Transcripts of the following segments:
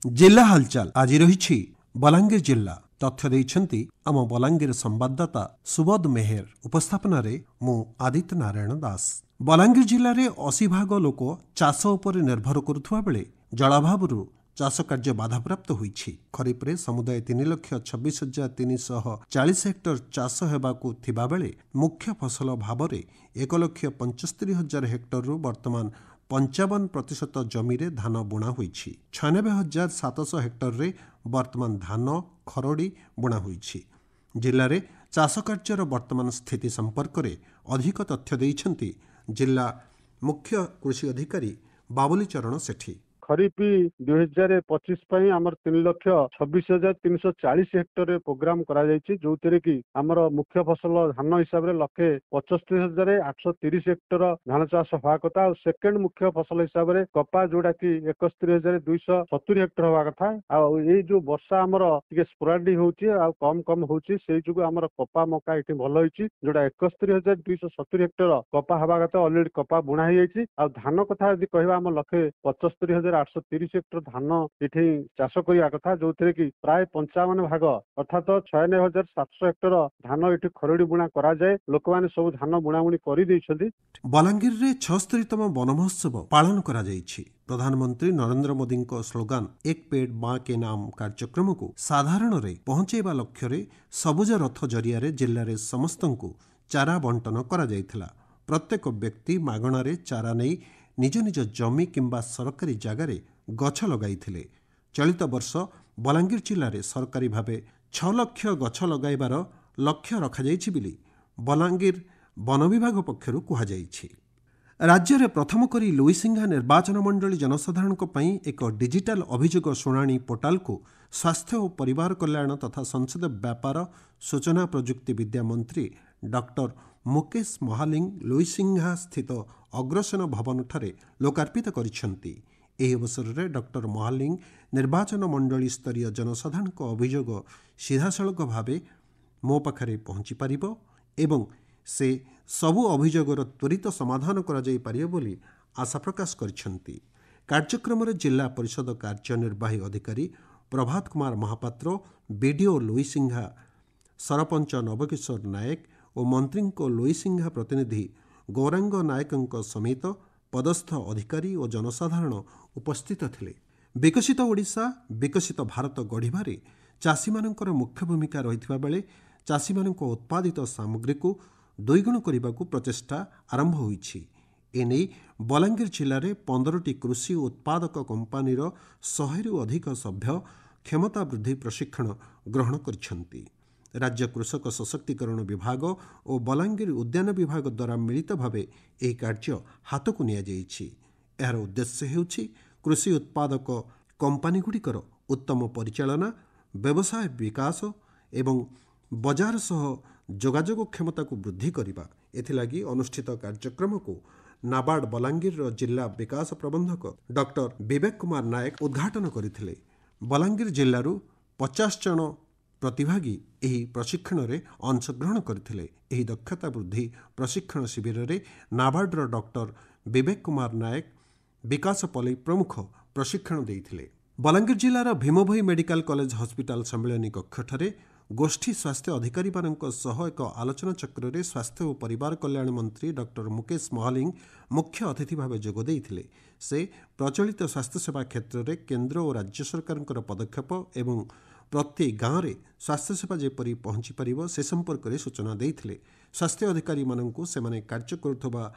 जिला हालचाल आज रही बलांगीर जिला तथ्य देइछंती आम बलांगीर संवाददाता सुबोध मेहर उपस्थापन मु आदित्य नारायण दास। बलांगीर जिले में 80 भाग लोक चाष उपर निर्भर करुवा बेले जलाभावरू चाष कार्य बाधाप्राप्त होईछि। खरीफ रे समुदाय 3,26,340 हेक्टर चाष हेबाकू थिबा बेले मुख्य फसल भाव में 1,75,000 हेक्टर रु वर्तमान 55% जमी रे धान बुणा होईछि। 96,700 हेक्टर रे वर्तमान धान खरड़ी बुणा होईछि। जिले में चाष कार्यर वर्तमान स्थिति संपर्क में अधिक तथ्य देइछंती जिला मुख्य कृषि अधिकारी बाबुली चरण सेठी। खरीफ 2025 आमर 3,26,340 हेक्टर प्रोग्राम करा जायछि, जोथिरे कि आमर मुख्य फसल धान हिसाब रे 1,75,830 हेक्टर धान चाष होवा कथा और सेकेंड मुख्य फसल हिसाब रे कपा जोड़ा कि 71,270 हेक्टर होवा कथा। आ ए जो वर्षा आमर टिके स्पोराडिक होउछि आ कम होउछि, सेहि जुगु आमर कपा मका इति भलो होइछि। जोड़ा 71,270 हेक्टर कपा होवा कथा ऑलरेडी कपा बुणा हो जायछि। आ धान कथा यदि कहबा आम 1,75,830 हेक्टर धान इठी चाष करिया कथा, जो कि प्राय 55 भाग अर्थात 96,700 हेक्टर धान इठी खरड़ी बुणा करा जाए। लोक माने सब धान बुणाबुणी करि दैछथि। बलांगीर रे 76तम वन महोत्सव पालन करा जायछि। प्रधानमंत्री नरेंद्र मोदी स्लोगान एक पेड़ मां के नाम कार्यक्रम को साधारण रे पहुंचेबा लक्ष्य रे सबुज रथ जरिया रे जिल्ला रे समस्तंकु चारा बंटन करा जायथिला। प्रत्येक व्यक्ति मागणा रे चारा नै निज निज जमी किंबा सरकारी जगार गछ लगाइथिले। चलित वर्ष बलांगीर जिले में सरकारी भाव 6 लाख गछ लगाइबार लक्ष्य रखाଯାଇଛି बोली बलांगीर वन विभाग पक्षरु कुहाଯାଇଛି। राज्य में प्रथम करी लुईसिंघा निर्वाचन मंडली जनसाधारण एक डिजिटल अभियोग शुणाणी पोर्टाल को स्वास्थ्य और परिवार कल्याण तथा संसद व्यापार सूचना प्रजुक्ति विद्या मंत्री डॉक्टर मुकेश महालिंग लुईसिंघा स्थित अग्रसेन भवन ठारे लोकार्पित करिसेंती। एही अवसर में डॉक्टर महालिंग निर्वाचन मंडली स्तरीय जनसाधारण अभियोग सीधासलख भाव मो पाखरे पहुंची पारिबो एवं से सबु अभियोगर त्वरित समाधान करा जाई पारिबो बोली आशा प्रकाश करिसेंती। कार्यक्रम में जिला परिषद कार्यनिर्वाही अधिकारी प्रभात कुमार महापात्र, बीडीओ लुईसिंघा, सरपंच नवकिशोर नायक और मंत्री लुईसिंघा प्रतिनिधि गौरांग नायक समेत पदस्थ अधिकारी और जनसाधारण उपस्थित थिले। विकसित ओडिशा विकसित भारत गढ़िबारे चाषी मानकर मुख्य भूमिका रहिथिबा बेले चाषी मानक उत्पादित सामग्री को दुईगुण करने को प्रचेष्टा आरंभ होईछि। एने बलांगीर जिले में 15टी कृषि उत्पादक कंपानीर 100 अधिक सभ्य क्षमता वृद्धि प्रशिक्षण ग्रहण करिसेंती। राज्य कृषक सशक्तिकरण विभाग और बलांगीर उद्यान विभाग द्वारा मिलित भावे यह कार्य हाथ को निया जाइछि। यार उद्देश्य हेउछि कृषि उत्पादक कंपानी गुड़िकर उत्तम परिचालना, व्यवसाय विकास एवं बजार सह जोगाजोग क्षमता को वृद्धि करने। एथिलागी अनुष्ठित कार्यक्रम को नाबार्ड बलांगीर जिला विकास प्रबंधक डॉक्टर विवेक कुमार नायक उद्घाटन करथिले। बलांगीर जिल्लारू 50 जन प्रतिभागी एही प्रशिक्षण रे अंशग्रहण करथिले। एही दक्षता वृद्धि प्रशिक्षण शिविर रे नाबार्डर डॉक्टर विवेक कुमार नायक, विकास पल्ली प्रमुख प्रशिक्षण देइथिले। बलांगीर जिलार भीमभोई मेडिकल कॉलेज हॉस्पिटल सम्मेलनी कक्षठारे गोष्ठी स्वास्थ्य अधिकारी सह एक आलोचना चक्र रे स्वास्थ्य और परिवार कल्याण मंत्री डॉक्टर मुकेश महालिंग मुख्य अतिथि भाव जोग देइथिले। से प्रचलित स्वास्थ्य सेवा क्षेत्र में केंद्र और राज्य सरकार पदक्षेप एवं प्रति गाँव में स्वास्थ्य सेवा जेपरी पहुंची पारिबो से संपर्क में सूचना देइथिले। स्वास्थ्य अधिकारी माननकु सेमाने कार्य करुथबा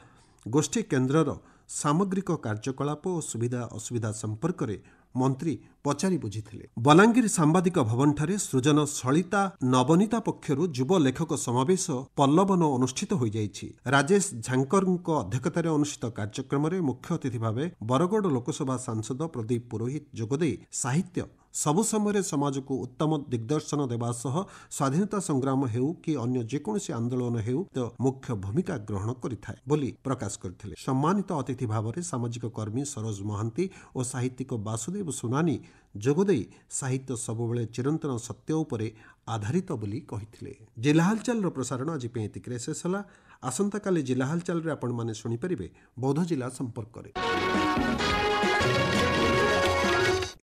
गोष्ठी केन्द्रर सामग्रिक कार्यकलाप और सुविधा असुविधा संपर्क में मंत्री पचारि बुझिथिले। बलांगीर सांबादिक भवन ठारे सृजन सलिता नवनीता पक्षरु युव लेखक समावेश पल्लवन अनुष्ठित हो जाइछि। राजेश झांकर अध्यक्षतार अनुष्ठित कार्यक्रम में मुख्य अतिथि भाव बरगड़ लोकसभा सांसद प्रदीप पुरोहित जोगदे साहित्य सबु समय समाज को उत्तम दिग्दर्शन देवा सह स्वाधीनता संग्राम हेउ कि अन्य जेकोसी आंदोलन हेउ तो मुख्य भूमिका ग्रहण करिथाय बोली प्रकाश करथिले। सम्मानित अतिथि भाव में सामाजिक कर्मी सरोज महांती और साहित्यिक वासुदेव सुनानी जोगदे साहित्य सबुबले चिरंतन सत्य उपरे आधारित बोली कहिथिले। जिला हालचाल प्रसारण आज एतिकरे शेष होला। आसंता काली जिला हालचाल रे आपण माने सुनि परिबे बौद्ध जिला संपर्क करे।